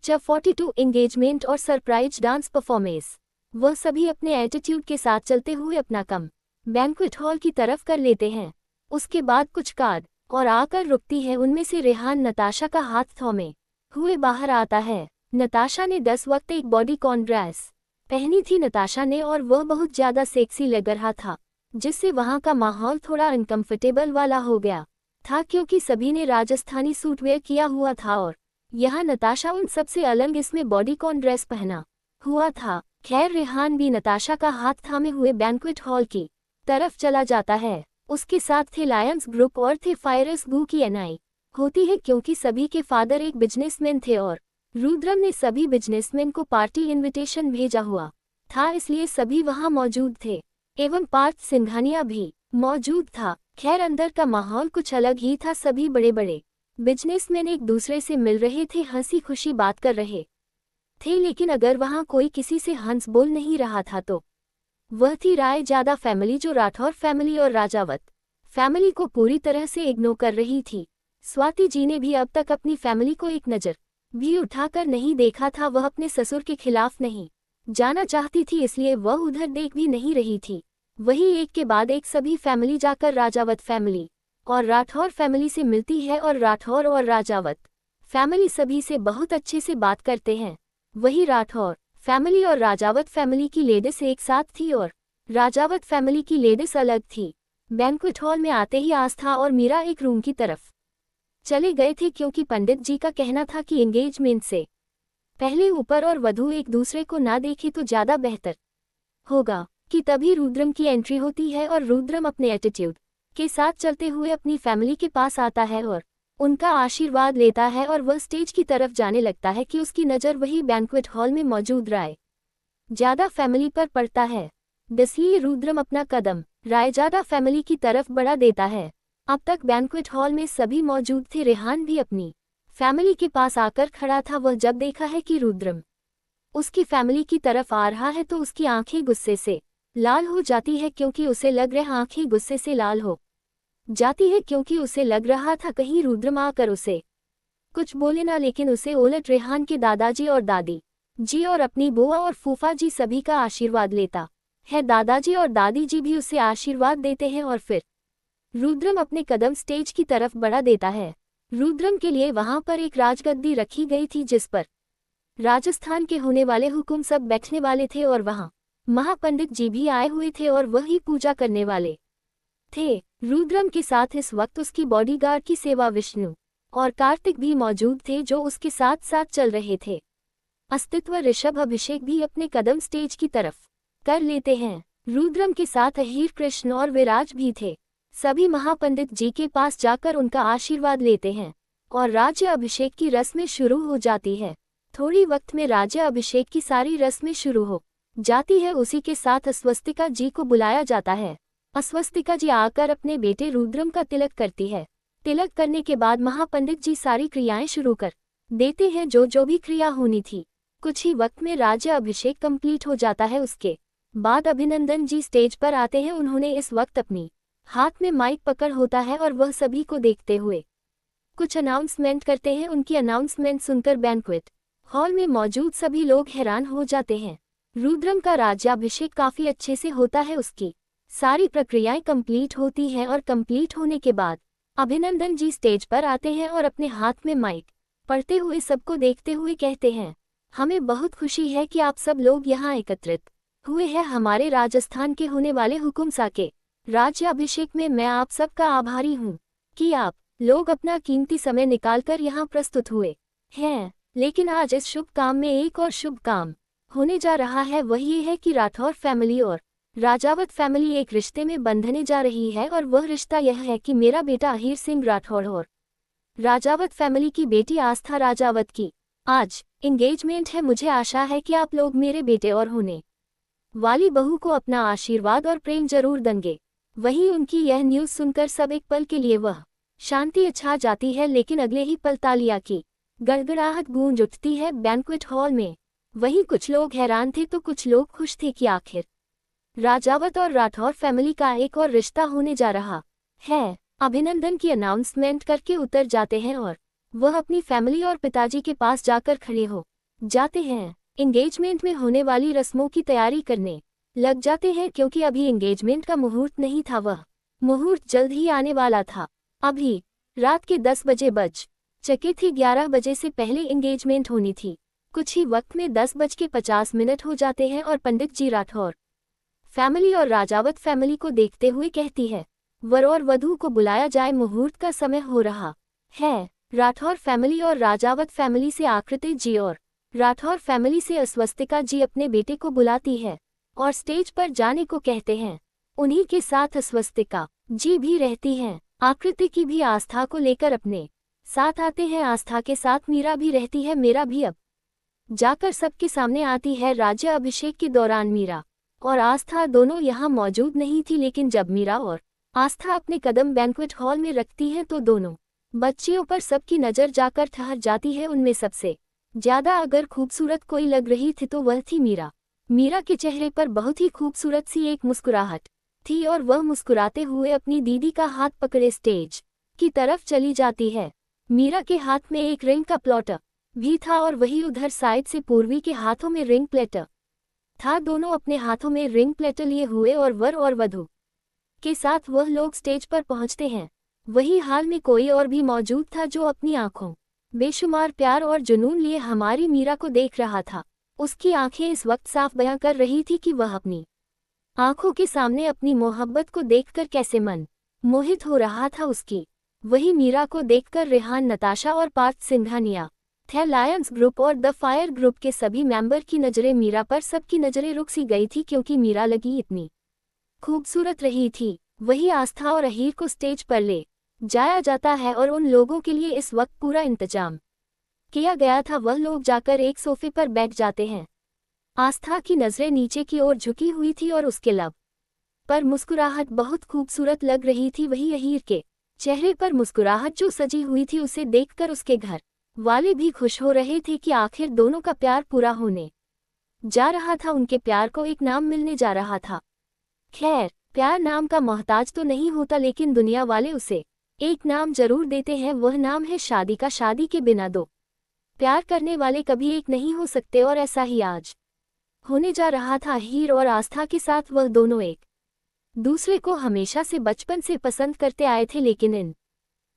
च 42 एंगेजमेंट और surprise dance performance. वह सभी अपने एटीट्यूड के साथ चलते हुए अपना कम बैंक्वेट हॉल की तरफ कर लेते हैं। उसके बाद कुछ कार्ड और आकर रुकती है। उनमें से रेहान नताशा का हाथ थामे हुए बाहर आता है। नताशा ने 10 वक्त एक बॉडीकॉन ड्रेस पहनी थी नताशा ने, और वह बहुत ज्यादा सेक्सी लग रहा था, जिससे वहां का माहौल थोड़ा अनकंफर्टेबल वाला हो गया था, क्योंकि सभी ने राजस्थानी सूट वेयर किया हुआ था और यहाँ नताशा उन सबसे अलग इसमें बॉडीकॉन ड्रेस पहना हुआ था। खैर, रेहान भी नताशा का हाथ थामे हुए बैंक्वेट हॉल की तरफ चला जाता है। उसके साथ थे लायंस ग्रुप और थे फायरस गू की एनआई होती है, क्योंकि सभी के फादर एक बिजनेसमैन थे और रुद्रम ने सभी बिजनेसमैन को पार्टी इनविटेशन भेजा हुआ था, इसलिए सभी वहां मौजूद थे एवं पार्थ सिंघानिया भी मौजूद था। खैर, अंदर का माहौल कुछ अलग ही था। सभी बड़े बड़े बिजनेसमैन एक दूसरे से मिल रहे थे, हंसी खुशी बात कर रहे थे, लेकिन अगर वहां कोई किसी से हंस बोल नहीं रहा था तो वह थी रायजादा फैमिली, जो राठौर फैमिली और राजावत फैमिली को पूरी तरह से इग्नोर कर रही थी। स्वाति जी ने भी अब तक अपनी फैमिली को एक नज़र भी उठाकर नहीं देखा था। वह अपने ससुर के खिलाफ नहीं जाना चाहती थी, इसलिए वह उधर देख भी नहीं रही थी। वही एक के बाद एक सभी फैमिली जाकर राजावत फैमिली और राठौर फैमिली से मिलती है, और राठौर और राजावत फैमिली सभी से बहुत अच्छे से बात करते हैं। वही राठौर फैमिली और राजावत फैमिली की लेडीज एक साथ थी और राजावत फैमिली की लेडीज अलग थी। बैंक्वेट हॉल में आते ही आस्था और मीरा एक रूम की तरफ चले गए थे, क्योंकि पंडित जी का कहना था कि एंगेजमेंट से पहले ऊपर और वधू एक दूसरे को ना देखे तो ज्यादा बेहतर होगा। कि तभी रुद्रम की एंट्री होती है और रुद्रम अपने एटीट्यूड के साथ चलते हुए अपनी फैमिली के पास आता है और उनका आशीर्वाद लेता है, और वह स्टेज की तरफ जाने लगता है कि उसकी नज़र वही बैंक्वेट हॉल में मौजूद रायजादा फैमिली पर पड़ता है। इसलिए रुद्रम अपना कदम रायजादा फैमिली की तरफ बढ़ा देता है। अब तक बैंक्वेट हॉल में सभी मौजूद थे। रेहान भी अपनी फैमिली के पास आकर खड़ा था। वह जब देखा है कि रुद्रम उसकी फैमिली की तरफ आ रहा है तो उसकी आंखें गुस्से से लाल हो जाती है, क्योंकि उसे लग रहा आंखें गुस्से से लाल हो जाती है, क्योंकि उसे लग रहा था कहीं रुद्रम आकर उसे कुछ बोले ना, लेकिन उसे उलट रेहान के दादाजी और दादी जी और अपनी बुआ और फूफा जी सभी का आशीर्वाद लेता है। दादाजी और दादी जी भी उसे आशीर्वाद देते हैं और फिर रुद्रम अपने कदम स्टेज की तरफ बढ़ा देता है। रुद्रम के लिए वहां पर एक राजगद्दी रखी गई थी, जिस पर राजस्थान के होने वाले हुकुम सब बैठने वाले थे, और वहां महापंडित जी भी आए हुए थे और वही पूजा करने वाले थे। रुद्रम के साथ इस वक्त उसकी बॉडीगार्ड की सेवा विष्णु और कार्तिक भी मौजूद थे, जो उसके साथ साथ चल रहे थे। अस्तित्व ऋषभ अभिषेक भी अपने कदम स्टेज की तरफ कर लेते हैं। रुद्रम के साथ अहीर कृष्ण और विराज भी थे। सभी महापंडित जी के पास जाकर उनका आशीर्वाद लेते हैं और राज्य अभिषेक की रस्में शुरू हो जाती है। थोड़ी वक्त में राज्य अभिषेक की सारी रस्में शुरू हो जाती है। उसी के साथ अस्वस्तिका जी को बुलाया जाता है। अस्वस्तिका जी आकर अपने बेटे रुद्रम का तिलक करती है। तिलक करने के बाद महापंडित जी सारी क्रियाएं शुरू कर देते हैं, जो भी क्रिया होनी थी। कुछ ही वक्त में राज्य अभिषेक कंप्लीट हो जाता है। उसके बाद अभिनंदन जी स्टेज पर आते हैं। उन्होंने इस वक्त अपनी हाथ में माइक पकड़ होता है और वह सभी को देखते हुए कुछ अनाउंसमेंट करते हैं। उनकी अनाउंसमेंट सुनकर बैंक्वेट हॉल में मौजूद सभी लोग हैरान हो जाते हैं। रुद्रम का राज्याभिषेक काफी अच्छे से होता है। उसकी सारी प्रक्रियाएं कंप्लीट होती हैं और कंप्लीट होने के बाद अभिनंदन जी स्टेज पर आते हैं और अपने हाथ में माइक पढ़ते हुए सबको देखते हुए कहते हैं, हमें बहुत खुशी है कि आप सब लोग यहाँ एकत्रित हुए हैं। हमारे राजस्थान के होने वाले हुकुमसा के राज्याभिषेक में मैं आप सबका आभारी हूँ कि आप लोग अपना कीमती समय निकालकर यहाँ प्रस्तुत हुए हैं। लेकिन आज इस शुभ काम में एक और शुभ काम होने जा रहा है। वह ये है कि राठौर फैमिली और राजावत फैमिली एक रिश्ते में बंधने जा रही है, और वह रिश्ता यह है कि मेरा बेटा अहीर सिंह राठौर और राजावत फैमिली की बेटी आस्था राजावत की आज एंगेजमेंट है। मुझे आशा है कि आप लोग मेरे बेटे और होने वाली बहू को अपना आशीर्वाद और प्रेम जरूर देंगे। वहीं उनकी यह न्यूज़ सुनकर सब एक पल के लिए वह शांति छा जाती है, लेकिन अगले ही पल तालियां की गड़गड़ाहट गूंज उठती है बैंक्वेट हॉल में। वहीं कुछ लोग हैरान थे तो कुछ लोग खुश थे कि आखिर राजावत और राठौर फैमिली का एक और रिश्ता होने जा रहा है। अभिनंदन की अनाउंसमेंट करके उतर जाते हैं और वह अपनी फैमिली और पिताजी के पास जाकर खड़े हो जाते हैं। एंगेजमेंट में होने वाली रस्मों की तैयारी करने लग जाते हैं क्योंकि अभी एंगेजमेंट का मुहूर्त नहीं था, वह मुहूर्त जल्द ही आने वाला था। अभी रात के 10 बजे बज चके थे। 11 बजे से पहले एंगेजमेंट होनी थी। कुछ ही वक्त में 10:50 हो जाते हैं और पंडित जी राठौर फैमिली और राजावत फैमिली को देखते हुए कहती है, वर और वधू को बुलाया जाए, मुहूर्त का समय हो रहा है। राठौर फैमिली और राजावत फैमिली से आकृति जी और राठौर फैमिली से अस्वस्तिका जी अपने बेटे को बुलाती है और स्टेज पर जाने को कहते हैं। उन्हीं के साथ अस्वस्तिका जी भी रहती हैं। आकृति की भी आस्था को लेकर अपने साथ आते हैं। आस्था के साथ मीरा भी रहती है। मीरा भी अब जाकर सबके सामने आती है। राज्य अभिषेक के दौरान मीरा और आस्था दोनों यहाँ मौजूद नहीं थी, लेकिन जब मीरा और आस्था अपने कदम बैंक्वेट हॉल में रखती हैं तो दोनों बच्चियों पर सबकी नज़र जाकर ठहर जाती है। उनमें सबसे ज्यादा अगर खूबसूरत कोई लग रही थी तो वह थी मीरा। मीरा के चेहरे पर बहुत ही खूबसूरत सी एक मुस्कुराहट थी और वह मुस्कुराते हुए अपनी दीदी का हाथ पकड़े स्टेज की तरफ चली जाती है। मीरा के हाथ में एक रिंग का प्लॉटर भी था और वही उधर साइड से पूर्वी के हाथों में रिंग प्लेटर था। दोनों अपने हाथों में रिंग प्लेटर लिए हुए और वर और वधू के साथ वह लोग स्टेज पर पहुंचते हैं। वही हाल में कोई और भी मौजूद था जो अपनी आंखों बेशुमार प्यार और जुनून लिए हमारी मीरा को देख रहा था। उसकी आंखें इस वक्त साफ बयां कर रही थी कि वह अपनी आंखों के सामने अपनी मोहब्बत को देखकर कैसे मन मोहित हो रहा था उसकी। वही मीरा को देखकर रेहान, नताशा और पार्थ सिंघानिया थे लायंस ग्रुप और द फायर ग्रुप के सभी मेंबर की नज़रें मीरा पर सबकी नज़रें रुक सी गई थी क्योंकि मीरा लगी इतनी खूबसूरत रही थी। वही आस्था और अहीर को स्टेज पर ले जाया जाता है और उन लोगों के लिए इस वक्त पूरा इंतजाम किया गया था। वह लोग जाकर एक सोफे पर बैठ जाते हैं। आस्था की नज़रें नीचे की ओर झुकी हुई थी और उसके लब पर मुस्कुराहट बहुत खूबसूरत लग रही थी। वही अहीर के चेहरे पर मुस्कुराहट जो सजी हुई थी उसे देखकर उसके घर वाले भी खुश हो रहे थे कि आखिर दोनों का प्यार पूरा होने जा रहा था। उनके प्यार को एक नाम मिलने जा रहा था। खैर, प्यार नाम का मोहताज तो नहीं होता, लेकिन दुनिया वाले उसे एक नाम जरूर देते हैं। वह नाम है शादी का। शादी के बिना दो प्यार करने वाले कभी एक नहीं हो सकते और ऐसा ही आज होने जा रहा था। अहीर और आस्था के साथ वह दोनों एक दूसरे को हमेशा से बचपन से पसंद करते आए थे, लेकिन इन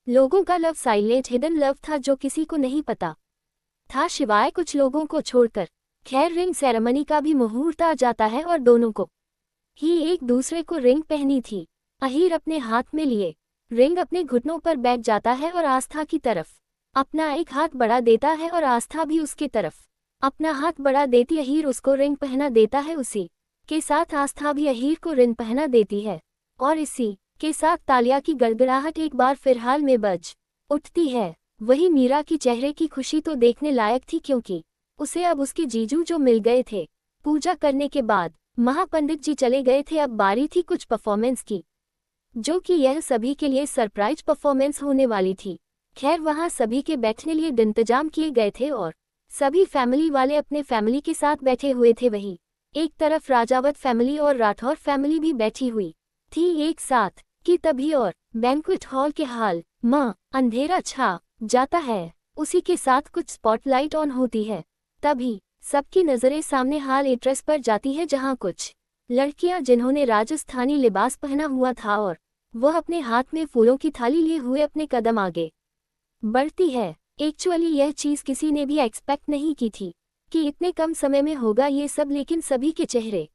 लोगों का लव साइलेंट हिडन लव था जो किसी को नहीं पता था सिवाय कुछ लोगों को छोड़कर। खैर, रिंग सेरेमनी का भी मुहूर्त आ जाता है और दोनों को ही एक दूसरे को रिंग पहनी थी। अहीर अपने हाथ में लिए रिंग अपने घुटनों पर बैठ जाता है और आस्था की तरफ अपना एक हाथ बढ़ा देता है और आस्था भी उसके तरफ अपना हाथ बढ़ा देती। अहीर उसको रिंग पहना देता है। उसी के साथ आस्था भी अहीर को रिंग पहना देती है और इसी के साथ तालिया की गड़गड़ाहट एक बार फिर हाल में बज उठती है। वही मीरा की चेहरे की खुशी तो देखने लायक थी क्योंकि उसे अब उसके जीजू जो मिल गए थे। पूजा करने के बाद महापंडित जी चले गए थे। अब बारी थी कुछ परफॉर्मेंस की, जो कि यह सभी के लिए सरप्राइज परफॉर्मेंस होने वाली थी। खैर, वहां सभी के बैठने लिए इंतजाम किए गए थे और सभी फैमिली वाले अपने फैमिली के साथ बैठे हुए थे। वही एक तरफ राजावत फैमिली और राठौर फैमिली भी बैठी हुई थी एक साथ कि तभी और बैंक्वेट हॉल के हाल में अंधेरा छा जाता है। उसी के साथ कुछ स्पॉटलाइट ऑन होती है। तभी सबकी नजरें सामने हाल एड्रेस पर जाती है जहां कुछ लड़कियां जिन्होंने राजस्थानी लिबास पहना हुआ था और वह अपने हाथ में फूलों की थाली लिए हुए अपने कदम आगे बढ़ती है। एक्चुअली यह चीज किसी ने भी एक्सपेक्ट नहीं की थी कि इतने कम समय में होगा ये सब, लेकिन सभी के चेहरे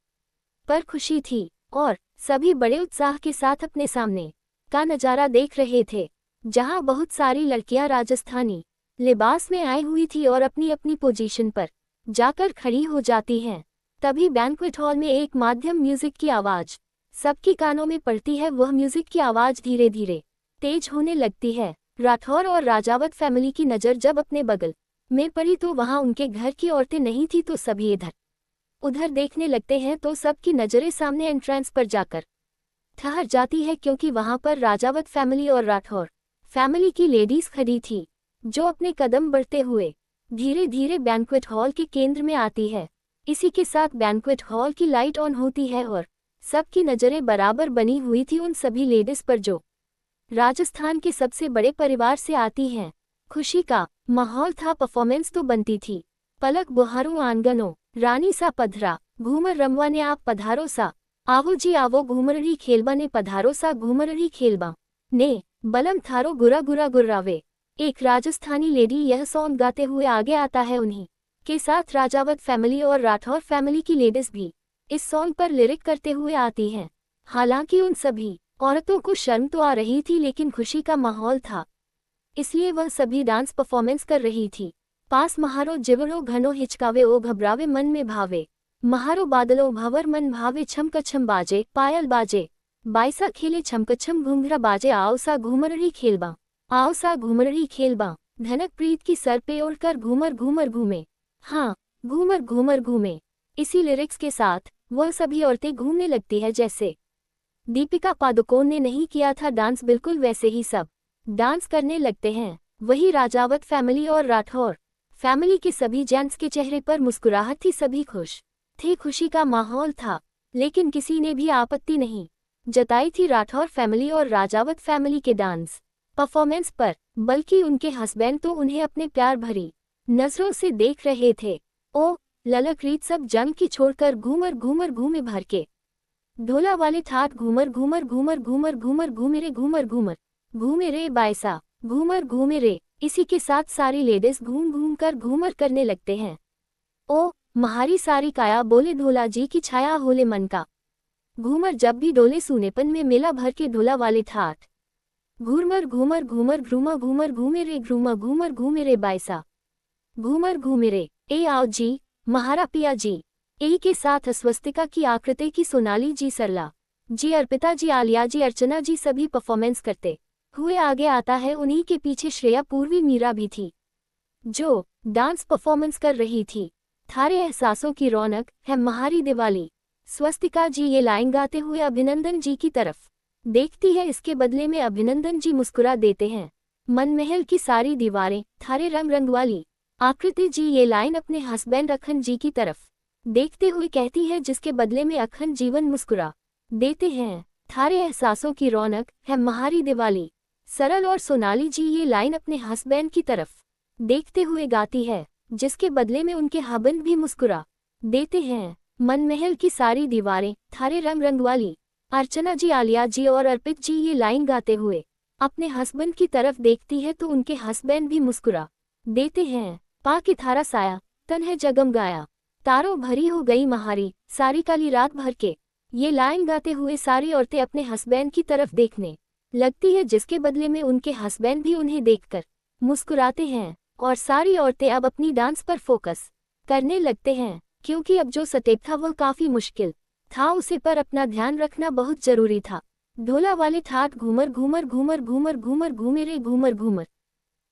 पर खुशी थी और सभी बड़े उत्साह के साथ अपने सामने का नज़ारा देख रहे थे, जहां बहुत सारी लड़कियां राजस्थानी लिबास में आई हुई थी और अपनी अपनी पोजीशन पर जाकर खड़ी हो जाती हैं। तभी बैंक्वेट हॉल में एक माध्यम म्यूजिक की आवाज़ सबकी कानों में पड़ती है। वह म्यूजिक की आवाज़ धीरे धीरे तेज होने लगती है। राठौर और राजावत फैमिली की नज़र जब अपने बगल में पड़ी तो वहां उनके घर की औरतें नहीं थी, तो सभी इधर उधर देखने लगते हैं तो सबकी नज़रें सामने एंट्रेंस पर जाकर ठहर जाती है क्योंकि वहां पर राजावत फैमिली और राठौर फैमिली की लेडीज खड़ी थी, जो अपने कदम बढ़ते हुए धीरे धीरे बैंक्वेट हॉल के केंद्र में आती है। इसी के साथ बैंक्वेट हॉल की लाइट ऑन होती है और सबकी नज़रें बराबर बनी हुई थी उन सभी लेडीज पर जो राजस्थान के सबसे बड़े परिवार से आती हैं। खुशी का माहौल था, परफॉर्मेंस तो बनती थी, पलक बुहारू आंगनो, रानी सा पधरा, घूमर रमवा ने आप पधारो सा, आवो जी आवो घूमरड़ी खेलबा ने पधारो सा घूमरड़ी खेलबा, ने, बलम थारो गुरा गुरा गुर्रावे। एक राजस्थानी लेडी यह सॉन्ग गाते हुए आगे आता है। उन्हीं के साथ राजावत फैमिली और राठौर फैमिली की लेडीज भी इस सॉन्ग पर लिरिक करते हुए आती हैं। हालांकि उन सभी औरतों को शर्म तो आ रही थी, लेकिन खुशी का माहौल था, इसलिए वह सभी डांस परफॉर्मेंस कर रही थी। पास महारो जिवरो घनो हिचकावे ओ घबरावे मन में भावे, महारो बादलो भंवर मन भावे छमकछम बाजे पायल बाजे, बाईसा खेले छमकछम घुंघरा बाजे आओ सा घूमरड़ी खेलबा, आओ सा घूमरड़ी खेलबा, धनक प्रीत की सर पे ओढ़कर घूमर घूमर घूमे, हाँ घूमर घूमर घूमे। इसी लिरिक्स के साथ वह सभी औरतें घूमने लगती है जैसे दीपिका पादुकोण ने नहीं किया था डांस, बिल्कुल वैसे ही सब डांस करने लगते हैं। वही राजावत फैमिली और राठौर फैमिली के सभी जेंट्स के चेहरे पर मुस्कुराहट थी, सभी खुश थे, खुशी का माहौल था, लेकिन किसी ने भी आपत्ति नहीं जताई थी राठौर फैमिली और राजावत फैमिली के डांस परफॉर्मेंस पर, बल्कि उनके हस्बैंड तो उन्हें अपने प्यार भरी नजरों से देख रहे थे। ओ ललक रीत सब जंग की छोड़कर घूमर घूमर घूमे भर के, ढोला वाले ठाट घूमर घूमर घूमर घूमर घूमर घूमे रे घूमर घूमर घूमे रे बायसा घूमर घूमे रे। इसी के साथ सारी लेडीज घूम घूम कर घूमर करने लगते हैं। ओ महारी सारी काया बोले ढोला जी की छाया होले मन का, घूमर जब भी डोले सूनेपन में मेला भर के ढोला वाले ठाट घूमर घूमर घूमर घूमा घूमर घूमे रे घूमा घूमर घूमे रे बायसा घूमर घूमे रे। ए आओ जी महारा पिया जी। ए के साथ स्वस्तिका की आकृति की सोनाली जी, सरला जी, अर्पिता जी, आलिया जी, अर्चना जी सभी परफॉर्मेंस करते हुए आगे आता है। उन्हीं के पीछे श्रेया, पूर्वी, मीरा भी थी जो डांस परफॉर्मेंस कर रही थी। थारे एहसासों की रौनक है महारी दिवाली। स्वस्तिका जी ये लाइन गाते हुए अभिनंदन जी की तरफ देखती है, इसके बदले में अभिनंदन जी मुस्कुरा देते हैं। मन महल की सारी दीवारें थारे रंग रंग वाली। आकृति जी ये लाइन अपने हस्बैंड अखंड जी की तरफ देखते हुए कहती है, जिसके बदले में अखंड जीवन मुस्कुरा देते हैं। थारे एहसासों की रौनक है महारी दिवाली। सरल और सोनाली जी ये लाइन अपने हस्बैंड की तरफ देखते हुए गाती है, जिसके बदले में उनके हस्बैंड भी मुस्कुरा देते हैं। मन महल की सारी दीवारें थारे रंग रंग वाली। अर्चना जी, आलिया जी और अर्पित जी ये लाइन गाते हुए अपने हस्बैंड की तरफ देखती है तो उनके हस्बैंड भी मुस्कुरा देते हैं। पा की थारा साया तन है जगम गाया, तारों भरी हो गई महारी सारी काली रात भर के। ये लाइन गाते हुए सारी औरतें अपने हस्बैंड की तरफ देखने लगती है, जिसके बदले में उनके हस्बैंड भी उन्हें देखकर मुस्कुराते हैं। और सारी औरतें अब अपनी डांस पर फोकस करने लगते हैं, क्योंकि अब जो स्टेप था वह काफी मुश्किल था, उसे पर अपना ध्यान रखना बहुत जरूरी था। ढोला वाले ठाट घूमर घूमर घूमर घूमर घूमर घूमे रे घूमर घूमर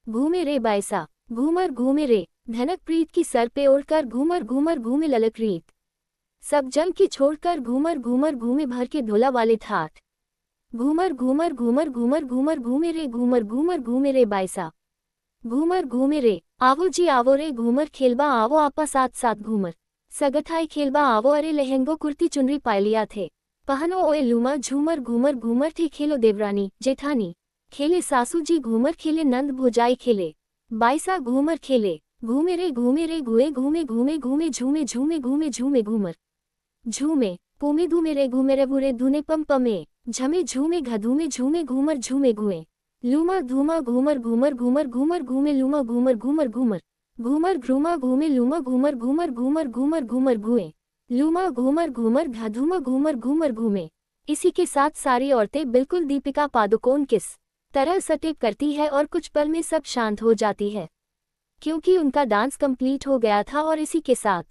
घूमे रे बायसा घूमर घूमे रे। धनक प्रीत की सर पे ओढ़कर घूमर घूमर घूमे ललक रीत सब जंग की छोड़कर घूमर घूमर घूमे भर के ढोला वाले ठाट घूमर घूमर घूमर घूमर घूमर घूमे रे घूमर घूमर घूमे रे बायसा घूमर घूमे रे। आवो जी आवो रे घूमर खेलबा आवो आपा साथ साथ घूमर सगठाई खेलबा आवो अरे लहंगो कुर्ती चुनरी पायलिया थे पहनो ओए लूमा झूमर घूमर घूमर थे खेलो देवरानी जेठानी खेले सासू जी घूमर खेले नंद भुजाई खेले बाईसा घूमर खेले घूमे रे घुए घूमे घूमे घूमे झूमे झूमे घूमे झूमे घूमर झूमे पुमे धूमे रे घूमे रे बुरे धुने पम पमे झमे झूमे घधूमे झूमे घूमर झूमे घुए लूमा धूमा घूमर घूमर घूमर घूमर घूमे लूमा घूमर घूमर घूमर घूमर घ्रूमा घूमे लूमा घूमर घूमर घूमर घूमर घूमर घुए लूमा घूमर घूमर घधूमा घूमर घूमर घूमे। इसी के साथ सारी औरतें बिल्कुल दीपिका पादुकोण किस तरह स्टेप करती है और कुछ पल में सब शांत हो जाती है, क्योंकि उनका डांस कंप्लीट हो गया था। और इसी के साथ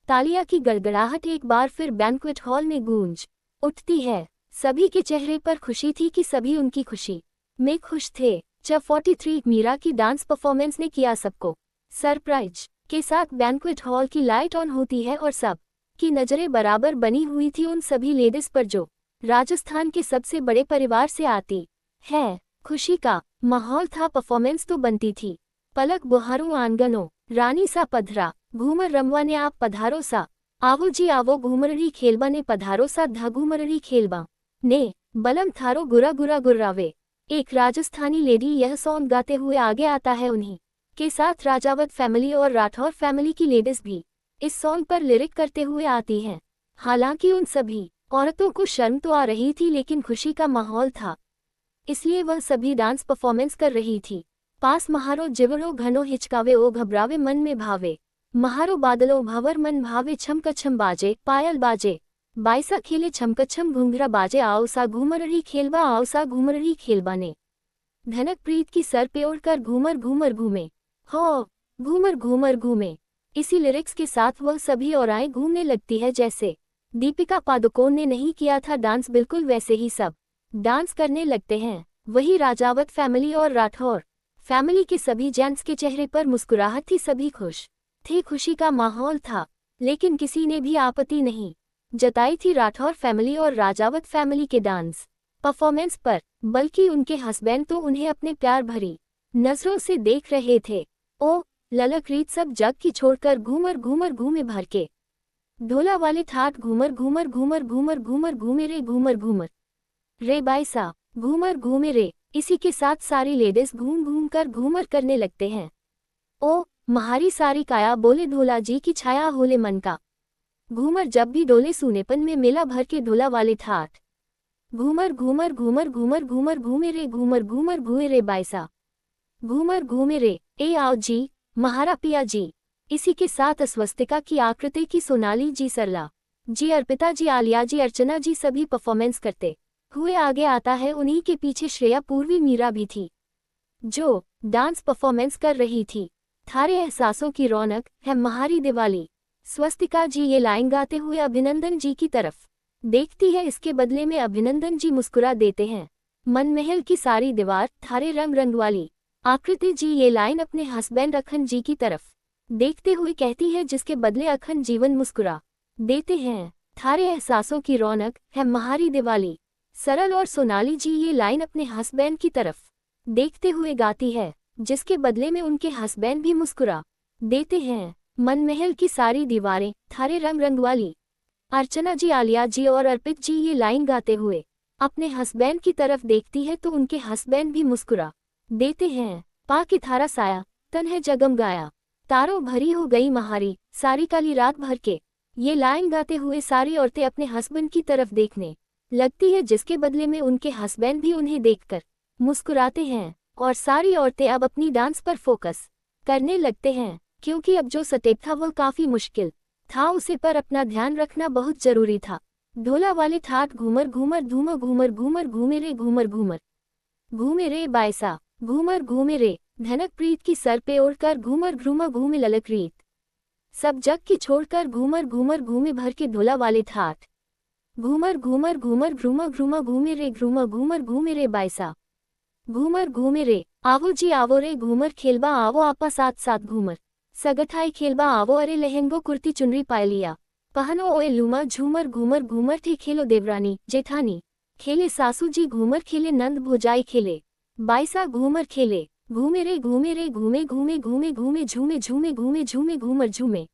तालियां की गड़गड़ाहट एक बार फिर बैंक्वेट हॉल में गूंज उठती है। सभी के चेहरे पर खुशी थी कि सभी उनकी खुशी में खुश थे। जब 43 मीरा की डांस परफॉर्मेंस ने किया सबको सरप्राइज के साथ बैंक्वेट हॉल की लाइट ऑन होती है और सब की नजरें बराबर बनी हुई थी उन सभी लेडीज पर जो राजस्थान के सबसे बड़े परिवार से आती है। खुशी का माहौल था, परफॉर्मेंस तो बनती थी। पलक बुहारू आंगनो, रानी सा पधरा, घूमर रमवा ने आप पधारो सा, आवो जी आवो घूमरड़ी खेलबा ने पधारो सा धा घूमरड़ी खेलबा, ने, बलम थारो गुरा गुरा गुर्रावे। एक राजस्थानी लेडी यह सॉन्ग गाते हुए आगे आता है। उन्हीं के साथ राजावत फैमिली और राठौर फैमिली की लेडीज भी इस सॉन्ग पर लिरिक करते हुए आती हैं। हालांकि उन सभी औरतों को शर्म तो आ रही थी, लेकिन खुशी का माहौल था, इसलिए वह सभी डांस परफॉर्मेंस कर रही थी। पास महारो जिवरो घनो हिचकावे ओ घबरावे मन में भावे, महारो बादलो भंवर मन भावे छमकछम बाजे पायल बाजे, बाईसा खेले छमकछम घुंघरा बाजे आओसा घूमरही खेलबा आओसा घूमरही खेलबा ने। धनक प्रीत की सर पे ओढ़कर घूमर घूमर घूमे, हो घूमर घूमर घूमे। इसी लिरिक्स के साथ वह सभी औराएं घूमने लगती है जैसे दीपिका पादुकोण ने नहीं किया था डांस, बिल्कुल वैसे ही सब डांस करने लगते हैं। वही राजावत फैमिली और राठौर फैमिली के सभी जेंट्स के चेहरे पर मुस्कुराहट थी, सभी खुश थे, खुशी का माहौल था, लेकिन किसी ने भी आपत्ति नहीं जताई थी राठौर फैमिली और राजावत फैमिली के डांस परफॉर्मेंस पर, बल्कि उनके हस्बैंड तो उन्हें अपने प्यार भरी नजरों से देख रहे थे। ओ ललक रीत सब जग की छोड़कर घूमर घूमर घूमे भर के, ढोला वाले ठाट घूमर घूमर घूमर घूमर घूमर घूमे रे घूमर घूमर रे बाईसा घूमर घूमे रे। इसी के साथ सारी लेडीज घूम घूम कर घूमर करने लगते हैं। ओ महारी सारी काया बोले ढोला जी की छाया होले मन का, घूमर जब भी डोले सूनेपन में मेला भर के ढोला वाले ठाट घूमर घूमर घूमर घूमर घूमर घूमे रे घूमर घूमर घूमे रे बाईसा घूमर घूमे रे। ए आओ जी महारा पिया जी। इसी के साथ अस्वस्तिका की आकृति की सोनाली जी, सरला जी, अर्पिता जी, आलिया जी, अर्चना जी सभी परफॉर्मेंस करते हुए आगे आता है। उन्हीं के पीछे श्रेया, पूर्वी, मीरा भी थी जो डांस परफॉर्मेंस कर रही थी। थारे एहसासों की रौनक है महारी दिवाली। स्वस्तिका जी ये लाइन गाते हुए अभिनंदन जी की तरफ देखती है, इसके बदले में अभिनंदन जी मुस्कुरा देते हैं। मनमहल की सारी दीवार थारे रंग रंग वाली। आकृति जी ये लाइन अपने हस्बैंड अखन जी की तरफ देखते हुए कहती है, जिसके बदले अखन जीवन मुस्कुरा देते हैं। थारे एहसासों की रौनक है महारी दिवाली। सरल और सोनाली जी ये लाइन अपने हस्बैंड की तरफ देखते हुए गाती है, जिसके बदले में उनके हस्बैंड भी मुस्कुरा देते हैं। मनमहल की सारी दीवारें थारे रंग रंग वाली। अर्चना जी, आलिया जी और अर्पित जी ये लाइन गाते हुए अपने हस्बैंड की तरफ देखती है, तो उनके हस्बैंड भी मुस्कुरा देते हैं। पा की थारा साया तन है जगम गाया, तारों भरी हो गई महारी सारी काली रात भर के। ये लाइन गाते हुए सारी औरतें अपने हस्बैंड की तरफ देखने लगती है, जिसके बदले में उनके हस्बैंड भी उन्हें देखकर मुस्कुराते हैं। और सारी औरतें अब अपनी डांस पर फोकस करने लगते हैं, क्योंकि अब जो स्टेप था वह काफी मुश्किल था, उसे पर अपना ध्यान रखना बहुत जरूरी था। ढोला वाले ठाट घूमर घूमर धूमर घूमर घूमर घूमे रे घूमर घूमर घूमे रे बायसा घूमर घूमे रे। धनक प्रीत की सर पे ओढ़कर घूमर घूमर घूमे ललक रीत सब जग की छोड़कर घूमर घूमर घूमे भर के ढोला वाले ठाट घूमर घूमर घूमर घूमर घूमर घूमे रे घूमर घूमर घूमे रे बायसा घूमर घूमे रे। आवो जी आवो रे घूमर खेलबा आवो आपा साथ साथ घूमर सगठाई खेलबा आवो अरे लहंगो कुर्ती चुनरी पाए लिया पहनो ओए लूमा झूमर घूमर घूमर थी खेलो देवरानी जेठानी खेले सासू जी घूमर खेले नंद भोजाई खेले बाईसा घूमर खेले घूमे रे घूमे रे घूमे घूमे घूमे घूमे झूमे झूमे घूमे झूमे घूमर झूमे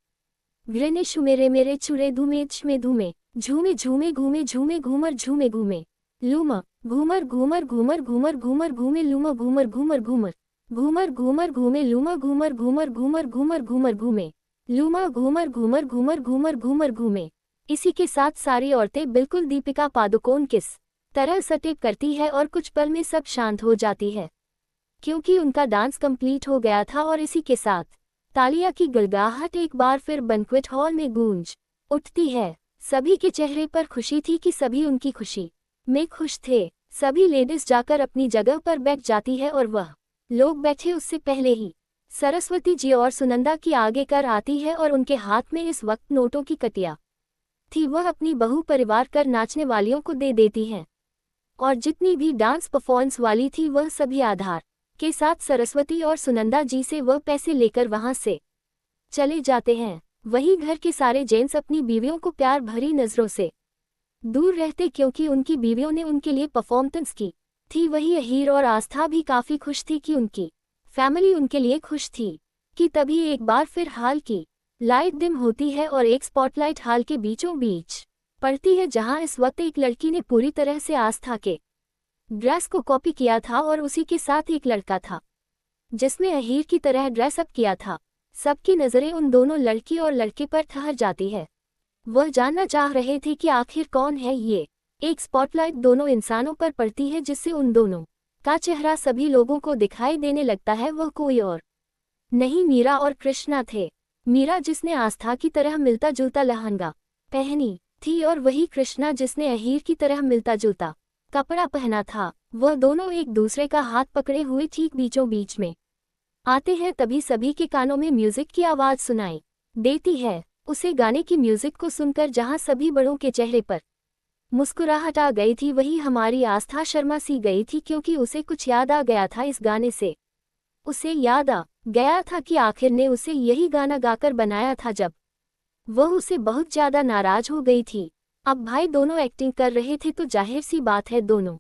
ग्रेने शुमेरे मेरे चुरे धूमे छमे धूमे झूमे झूमे घूमे झूमे घूमर झूमे घूमे लूमा घूमर घूमर घूमर घूमर घूमर घूमे लूमा घूमर घूमर घूमर घूमर घूमर घूमे लूमा घूमर घूमर घूमर घूमर घूमर घूमे लूमा घूमर घूमर घूमर घूमर घूमर घूमे। इसी के साथ सारी औरतें बिल्कुल दीपिका पादुकोण किस तरह स्टेप करती है और कुछ पल में सब शांत हो जाती है, क्योंकि उनका डांस कंप्लीट हो गया था। और इसी के साथ तालिया की गड़गड़ाहट एक बार फिर बैंक्वेट हॉल में गूंज उठती है। सभी के चेहरे पर खुशी थी कि सभी उनकी खुशी में खुश थे। सभी लेडीज जाकर अपनी जगह पर बैठ जाती है और वह लोग बैठे उससे पहले ही सरस्वती जी और सुनंदा की आगे कर आती है और उनके हाथ में इस वक्त नोटों की कटिया थी, वह अपनी बहू परिवार कर नाचने वालियों को दे देती हैं। और जितनी भी डांस परफॉर्मेंस वाली थी वह सभी आधार के साथ सरस्वती और सुनंदा जी से वह पैसे लेकर वहां से चले जाते हैं। वही घर के सारे जेंट्स अपनी बीवियों को प्यार भरी नजरों से दूर रहते, क्योंकि उनकी बीवियों ने उनके लिए परफॉर्मेंस की थी। वही अहीर और आस्था भी काफी खुश थी कि उनकी फैमिली उनके लिए खुश थी। कि तभी एक बार फिर हाल की लाइट डिम होती है और एक स्पॉटलाइट हाल के बीचों बीच पड़ती है, जहां इस वक्त एक लड़की ने पूरी तरह से आस्था के ड्रेस को कॉपी किया था और उसी के साथ एक लड़का था जिसमें अहीर की तरह ड्रेसअप किया था। सबकी नज़रें उन दोनों लड़की और लड़के पर ठहर जाती है। वह जानना चाह रहे थे कि आखिर कौन है ये। एक स्पॉटलाइट दोनों इंसानों पर पड़ती है जिससे उन दोनों का चेहरा सभी लोगों को दिखाई देने लगता है। वह कोई और नहीं मीरा और कृष्णा थे। मीरा जिसने आस्था की तरह मिलता जुलता लहंगा पहनी थी और वही कृष्णा जिसने अहीर की तरह मिलता जुलता कपड़ा पहना था। वह दोनों एक दूसरे का हाथ पकड़े हुए ठीक बीचों बीच में आते हैं। तभी सभी के कानों में म्यूजिक की आवाज़ सुनाई देती है। उसे गाने की म्यूजिक को सुनकर जहां सभी बड़ों के चेहरे पर मुस्कुराहट आ गई थी, वही हमारी आस्था शर्मा सी गई थी, क्योंकि उसे कुछ याद आ गया था इस गाने से। उसे याद आ गया था कि आखिर ने उसे यही गाना गाकर बनाया था जब वह उसे बहुत ज़्यादा नाराज हो गई थी। अब भाई दोनों एक्टिंग कर रहे थे तो जाहिर सी बात है दोनों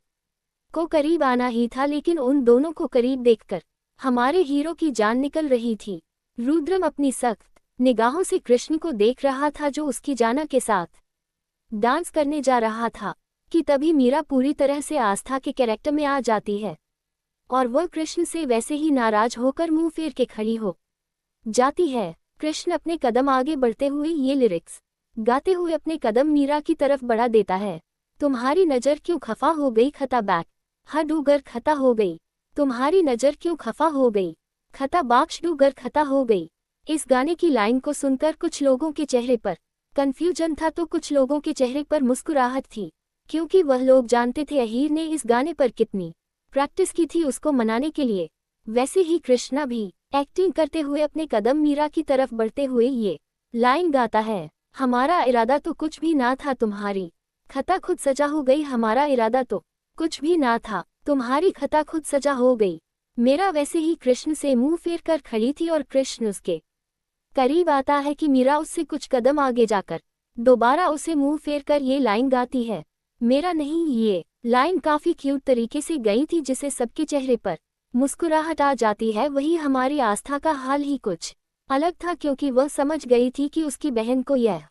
को करीब आना ही था, लेकिन उन दोनों को करीब देखकर हमारे हीरो की जान निकल रही थी। रुद्रम अपनी सख्त निगाहों से कृष्ण को देख रहा था जो उसकी जाना के साथ डांस करने जा रहा था कि तभी मीरा पूरी तरह से आस्था के कैरेक्टर में आ जाती है और वह कृष्ण से वैसे ही नाराज होकर मुंह फेर के खड़ी हो जाती है। कृष्ण अपने कदम आगे बढ़ते हुए ये लिरिक्स गाते हुए अपने कदम मीरा की तरफ बढ़ा देता है। तुम्हारी नज़र क्यों खफा हो गई खता बैक डूगर खता हो गई। तुम्हारी नज़र क्यों खफा हो गई खता बाक्श डूगर खता हो गई। इस गाने की लाइन को सुनकर कुछ लोगों के चेहरे पर कंफ्यूजन था तो कुछ लोगों के चेहरे पर मुस्कुराहट थी, क्योंकि वह लोग जानते थे अहीर ने इस गाने पर कितनी प्रैक्टिस की थी उसको मनाने के लिए। वैसे ही कृष्णा भी एक्टिंग करते हुए अपने कदम मीरा की तरफ बढ़ते हुए ये लाइन गाता है। हमारा इरादा तो कुछ भी ना था तुम्हारी खता खुद सजा हो गई। हमारा इरादा तो कुछ भी ना था तुम्हारी खता खुद सजा हो गई। मेरा वैसे ही कृष्ण से मुंह फेर कर खड़ी थी और कृष्ण उसके करीब आता है कि मीरा उससे कुछ कदम आगे जाकर दोबारा उसे मुंह फेर कर ये लाइन गाती है। मेरा नहीं। ये लाइन काफी क्यूट तरीके से गई थी जिसे सबके चेहरे पर मुस्कुराहट आ जाती है। वही हमारी आस्था का हाल ही कुछ अलग था, क्योंकि वह समझ गई थी कि उसकी बहन को यह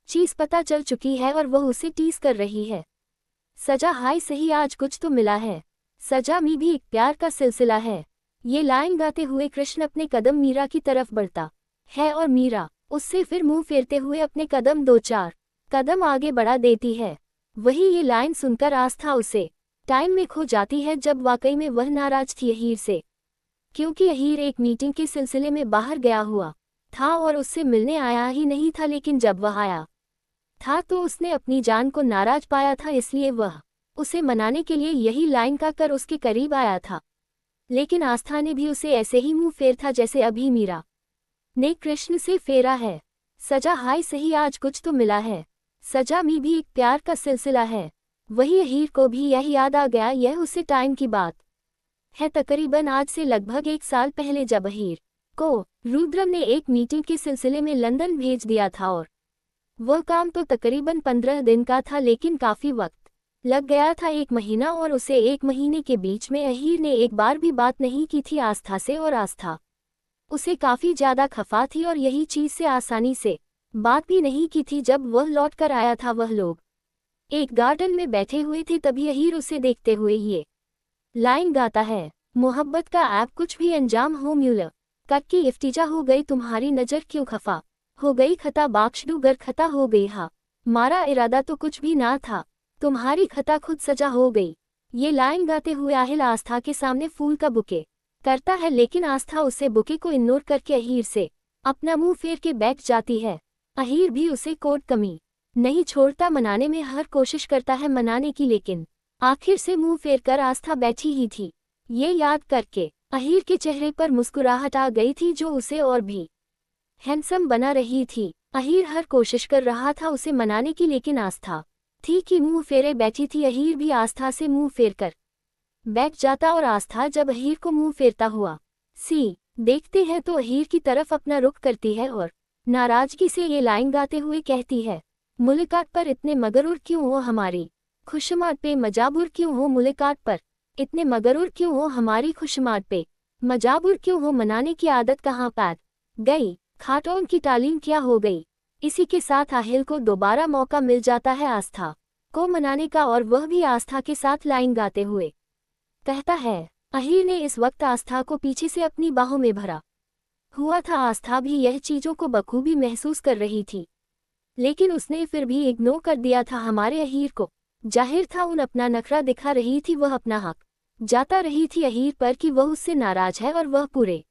चीज पता चल चुकी है और वह उसे टीज कर रही है। सजा हाय सही आज कुछ तो मिला है। सजा में भी एक प्यार का सिलसिला है। ये लाइन गाते हुए कृष्ण अपने कदम मीरा की तरफ बढ़ता है और मीरा उससे फिर मुंह फेरते हुए अपने कदम 2-4 कदम आगे बढ़ा देती है। वही ये लाइन सुनकर आस्था उसे टाइम में खो जाती है जब वाकई में वह नाराज थी अहीर से, क्योंकि अहीर एक मीटिंग के सिलसिले में बाहर गया हुआ था और उससे मिलने आया ही नहीं था। लेकिन जब वह आया था तो उसने अपनी जान को नाराज पाया था, इसलिए वह उसे मनाने के लिए यही लाइन गाकर उसके करीब आया था। लेकिन आस्था ने भी उसे ऐसे ही मुंह फेर था जैसे अभी मीरा ने कृष्ण से फेरा है। सजा हाय सही आज कुछ तो मिला है। सजा में भी एक प्यार का सिलसिला है। वही अहीर को भी यह याद आ गया। यह उसे टाइम की बात है, तकरीबन आज से लगभग 1 साल पहले, जब अहीर को रुद्रम ने एक मीटिंग के सिलसिले में लंदन भेज दिया था और वह काम तो तकरीबन 15 दिन का था, लेकिन काफ़ी वक्त लग गया था, 1 महीना, और उसे 1 महीने के बीच में अहीर ने एक बार भी बात नहीं की थी आस्था से, और आस्था उसे काफ़ी ज़्यादा खफा थी और यही चीज़ से आसानी से बात भी नहीं की थी। जब वह लौट कर आया था, वह लोग एक गार्डन में बैठे हुए थे, तभी अहीर उसे देखते हुए ये लाइन गाता है। मोहब्बत का ऐप कुछ भी अंजाम हो म्यूलर कट की इफ्तिजा हो गई। तुम्हारी नज़र क्यों खफा हो गई खता बाक्शडूगर खता हो गई। हा मारा इरादा तो कुछ भी ना था तुम्हारी खता खुद सजा हो गई। ये लाइन गाते हुए आहिल आस्था के सामने फूल का बुके करता है, लेकिन आस्था उसे बुके को इग्नोर करके अहीर से अपना मुंह फेर के बैठ जाती है। अहीर भी उसे कोई कमी नहीं छोड़ता, मनाने में हर कोशिश करता है मनाने की, लेकिन आखिर से मुंह फेर कर आस्था बैठी ही थी। ये याद करके अहीर के चेहरे पर मुस्कुराहट आ गई थी जो उसे और भी हैंडसम बना रही थी। अहीर हर कोशिश कर रहा था उसे मनाने की, लेकिन आस्था थी कि मुंह फेरे बैठी थी। अहीर भी आस्था से मुंह फेर कर बैठ जाता और आस्था जब अहीर को मुंह फेरता हुआ देखते हैं तो अहीर की तरफ अपना रुख करती है और नाराजगी से ये लाइन गाते हुए कहती है। मुलाकात पर इतने मगरूर क्यों हो हमारी खुशमात पे मजाबूर क्यों हो। मुलाकात पर इतने मगरूर क्यों हो हमारी खुशमात पे मजाबूर क्यों हो। मनाने की आदत कहाँ पैद गई खाटोन की तालीम क्या हो गई। इसी के साथ आहिल को दोबारा मौका मिल जाता है आस्था को मनाने का, और वह भी आस्था के साथ लाइन गाते हुए कहता है। अहीर ने इस वक्त आस्था को पीछे से अपनी बाहों में भरा हुआ था। आस्था भी यह चीज़ों को बखूबी महसूस कर रही थी, लेकिन उसने फिर भी इग्नोर कर दिया था हमारे अहीर को। जाहिर था उन अपना नखरा दिखा रही थी, वह अपना हक जाता रही थी अहीर पर कि वह उससे नाराज है और वह पूरे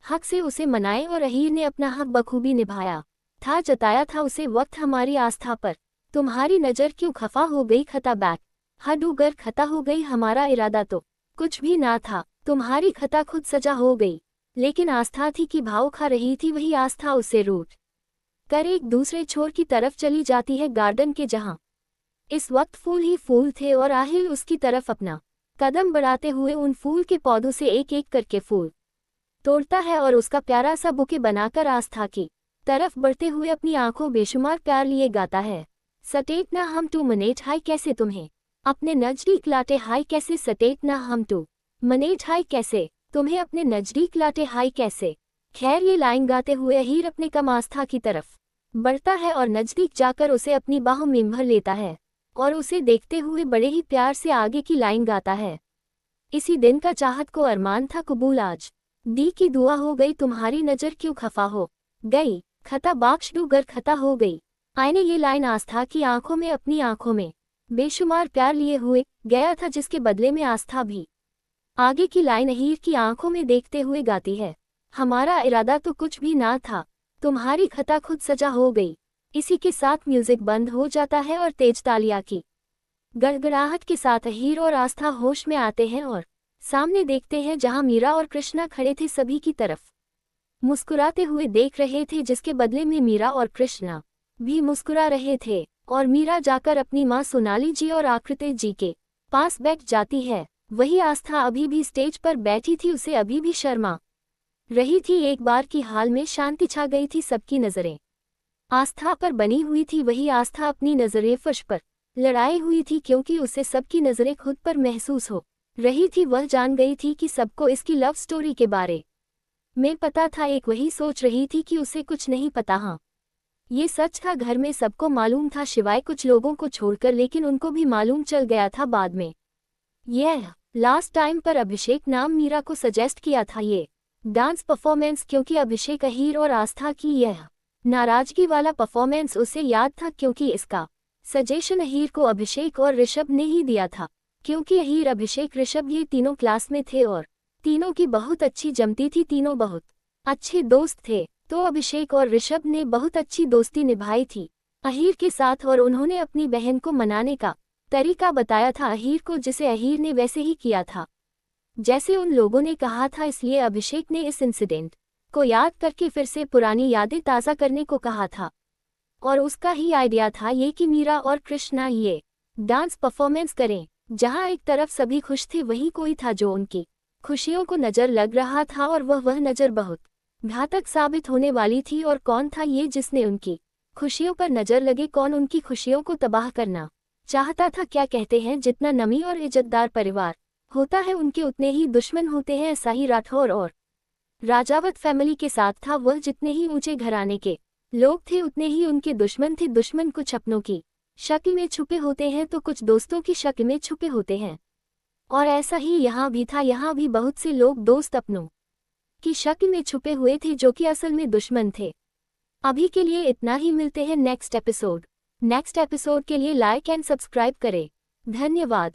हक से उसे मनाए, और अहीर ने अपना हक बखूबी निभाया था, जताया था उसे वक्त हमारी आस्था पर। तुम्हारी नज़र क्यों खफा हो गई खता बैक, हडूगर खता हो गई, हमारा इरादा तो कुछ भी ना था, तुम्हारी खता खुद सजा हो गई। लेकिन आस्था थी कि भाव खा रही थी, वही आस्था उससे रूठ कर एक दूसरे छोर की तरफ चली जाती है, गार्डन के जहां इस वक्त फूल ही फूल थे, और आहिल उसकी तरफ अपना कदम बढ़ाते हुए उन फूल के पौधों से एक एक करके फूल तोड़ता है और उसका प्यारा सा बुके बनाकर आस्था की तरफ बढ़ते हुए अपनी आंखों बेशुमार प्यार लिए गाता है। सटेट ना हम टू मनेट हाय कैसे तुम्हें अपने नजदीक लाटे हाय कैसे, सटेट ना हम टू मनेट हाय कैसे तुम्हें अपने नजदीक लाटे हाय कैसे। खैर ये लाइन गाते हुए अहीर अपने कम आस्था की तरफ बढ़ता है और नजदीक जाकर उसे अपनी बाहों में भर लेता है और उसे देखते हुए बड़े ही प्यार से आगे की लाइन गाता है। इसी दिन का चाहत को अरमान था कबूल, आज दी की दुआ हो गई, तुम्हारी नज़र क्यों खफा हो गई, खता बाक्श डूगर खता हो गई। आईने ये लाइन आस्था की आंखों में, अपनी आंखों में बेशुमार प्यार लिए हुए गया था, जिसके बदले में आस्था भी आगे की लाइन अहीर की आंखों में देखते हुए गाती है, हमारा इरादा तो कुछ भी ना था, तुम्हारी खता खुद सजा हो गई। इसी के साथ म्यूजिक बंद हो जाता है और तेज तालियां की गड़गड़ाहट के साथ अहीर और आस्था होश में आते हैं और सामने देखते हैं जहां मीरा और कृष्णा खड़े थे, सभी की तरफ मुस्कुराते हुए देख रहे थे, जिसके बदले में मीरा और कृष्णा भी मुस्कुरा रहे थे। और मीरा जाकर अपनी माँ सोनाली जी और आकृति जी के पास बैठ जाती है। वही आस्था अभी भी स्टेज पर बैठी थी, उसे अभी भी शर्मा रही थी। एक बार की हाल में शांति छा गई थी, सबकी नजरें आस्था पर बनी हुई थी। वही आस्था अपनी नजरें फर्श पर लड़ाई हुई थी, क्योंकि उसे सबकी नजरें खुद पर महसूस हो रही थी। वह जान गई थी कि सबको इसकी लव स्टोरी के बारे में पता था, एक वही सोच रही थी कि उसे कुछ नहीं पता। हाँ, ये सच था, घर में सबको मालूम था सिवाय कुछ लोगों को छोड़कर, लेकिन उनको भी मालूम चल गया था बाद में। यह लास्ट टाइम पर अभिषेक नाम मीरा को सजेस्ट किया था ये डांस परफॉर्मेंस, क्योंकि अभिषेक अहीर और आस्था की यह नाराजगी वाला परफॉर्मेंस उसे याद था, क्योंकि इसका सजेशन अहीर को अभिषेक और ऋषभ ने ही दिया था। क्योंकि अहीर, अभिषेक, ऋषभ ये तीनों क्लास में थे और तीनों की बहुत अच्छी जमती थी, तीनों बहुत अच्छे दोस्त थे, तो अभिषेक और ऋषभ ने बहुत अच्छी दोस्ती निभाई थी अहीर के साथ, और उन्होंने अपनी बहन को मनाने का तरीका बताया था अहीर को, जिसे अहीर ने वैसे ही किया था जैसे उन लोगों ने कहा था। इसलिए अभिषेक ने इस इंसिडेंट को याद करके फिर से पुरानी यादें ताज़ा करने को कहा था, और उसका ही आइडिया था ये कि मीरा और कृष्णा ये डांस परफॉर्मेंस करें। जहां एक तरफ सभी खुश थे, वहीं कोई था जो उनकी खुशियों को नज़र लग रहा था, और वह नज़र बहुत घातक साबित होने वाली थी। और कौन था ये जिसने उनकी खुशियों पर नज़र लगे, कौन उनकी खुशियों को तबाह करना चाहता था। क्या कहते हैं, जितना नमी और इज्जतदार परिवार होता है, उनके उतने ही दुश्मन होते हैं। ऐसा ही राठौर और राजावत फैमिली के साथ था। वह जितने ही ऊंचे घराने के लोग थे, उतने ही उनके दुश्मन थे। दुश्मन कुछ अपनों की शक्ल में छुपे होते हैं, तो कुछ दोस्तों की शक्ल में छुपे होते हैं, और ऐसा ही यहाँ भी था। यहाँ भी बहुत से लोग दोस्त अपनों की शक्ल में छुपे हुए थे, जो कि असल में दुश्मन थे। अभी के लिए इतना ही, मिलते हैं नेक्स्ट एपिसोड के लिए लाइक एंड सब्सक्राइब करें। धन्यवाद।